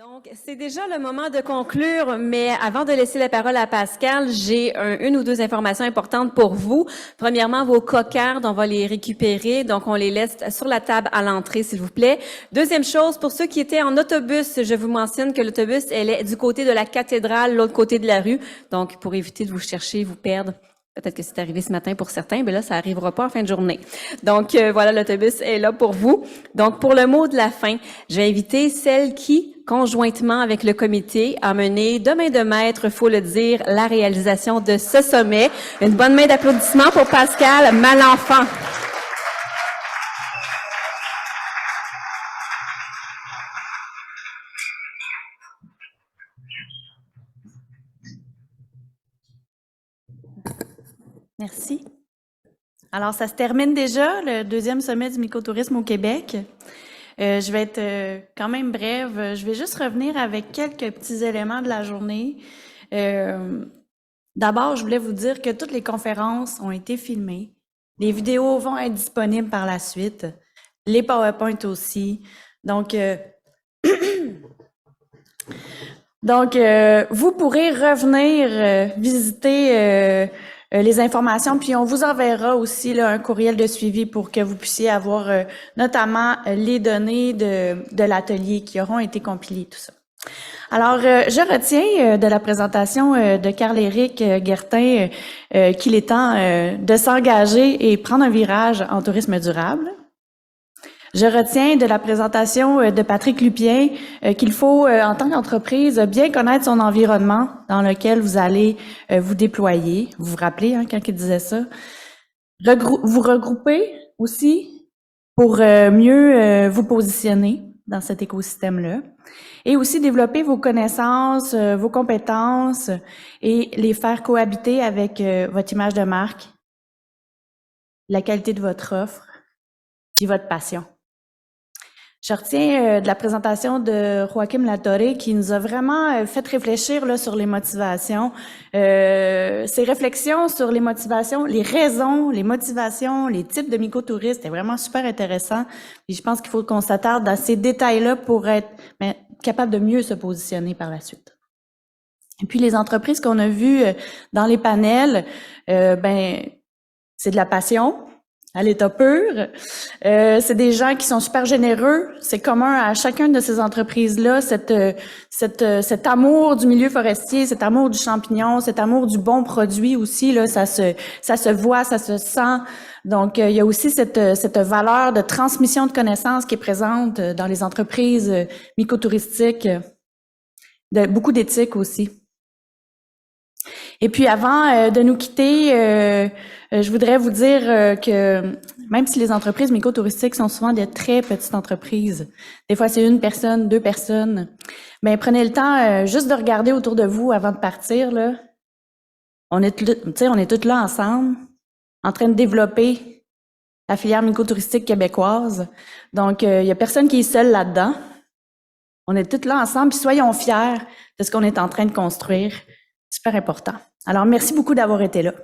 Donc, c'est déjà le moment de conclure, mais avant de laisser la parole à Pascal, j'ai une ou deux informations importantes pour vous. Premièrement, vos cocardes, on va les récupérer, donc on les laisse sur la table à l'entrée, s'il vous plaît. Deuxième chose, pour ceux qui étaient en autobus, je vous mentionne que l'autobus, elle est du côté de la cathédrale, l'autre côté de la rue, donc pour éviter de vous chercher, vous perdre. Peut-être que c'est arrivé ce matin pour certains, mais là, ça arrivera pas en fin de journée. Donc, voilà, l'autobus est là pour vous. Donc, pour le mot de la fin, je vais inviter celle qui, conjointement avec le comité, a mené de main de maître, faut le dire, la réalisation de ce sommet. Une bonne main d'applaudissement pour Pascal Malenfant. Merci. Alors, ça se termine déjà, le deuxième sommet du mycotourisme au Québec. Je vais être quand même brève. Je vais juste revenir avec quelques petits éléments de la journée. D'abord, je voulais vous dire que toutes les conférences ont été filmées. Les vidéos vont être disponibles par la suite. Les PowerPoint aussi. Donc, vous pourrez revenir visiter les informations, puis on vous enverra aussi là, un courriel de suivi pour que vous puissiez avoir notamment les données de l'atelier qui auront été compilées, tout ça. Alors, je retiens de la présentation de Carl-Éric Guertin qu'il est temps de s'engager et prendre un virage en tourisme durable. Je retiens de la présentation de Patrick Lupien qu'il faut, en tant qu'entreprise, bien connaître son environnement dans lequel vous allez vous déployer. Vous vous rappelez quand il disait ça? Vous regrouper aussi pour mieux vous positionner dans cet écosystème-là. Et aussi développer vos connaissances, vos compétences et les faire cohabiter avec votre image de marque, la qualité de votre offre, puis votre passion. Je retiens de la présentation de Joachim Latorre qui nous a vraiment fait réfléchir là, sur les motivations. Ses réflexions sur les motivations, les raisons, les motivations, les types de mycotouristes, c'est vraiment super intéressant. Et je pense qu'il faut qu'on s'attarde à ces détails-là pour être capable de mieux se positionner par la suite. Et puis les entreprises qu'on a vues dans les panels, c'est de la passion à l'état pur. C'est des gens qui sont super généreux. C'est commun à chacune de ces entreprises-là, cet amour du milieu forestier, cet amour du champignon, cet amour du bon produit aussi, là, ça se voit, ça se sent. Donc, il y a aussi cette valeur de transmission de connaissances qui est présente dans les entreprises mycotouristiques, beaucoup d'éthique aussi. Et puis avant de nous quitter, je voudrais vous dire que même si les entreprises mycotouristiques sont souvent des très petites entreprises, des fois c'est une personne, deux personnes, mais prenez le temps juste de regarder autour de vous avant de partir. Là. On est tous là ensemble, en train de développer la filière mycotouristique québécoise. Donc, il y a personne qui est seul là-dedans. On est tous là ensemble, puis soyons fiers de ce qu'on est en train de construire. Super important. Alors, merci beaucoup d'avoir été là.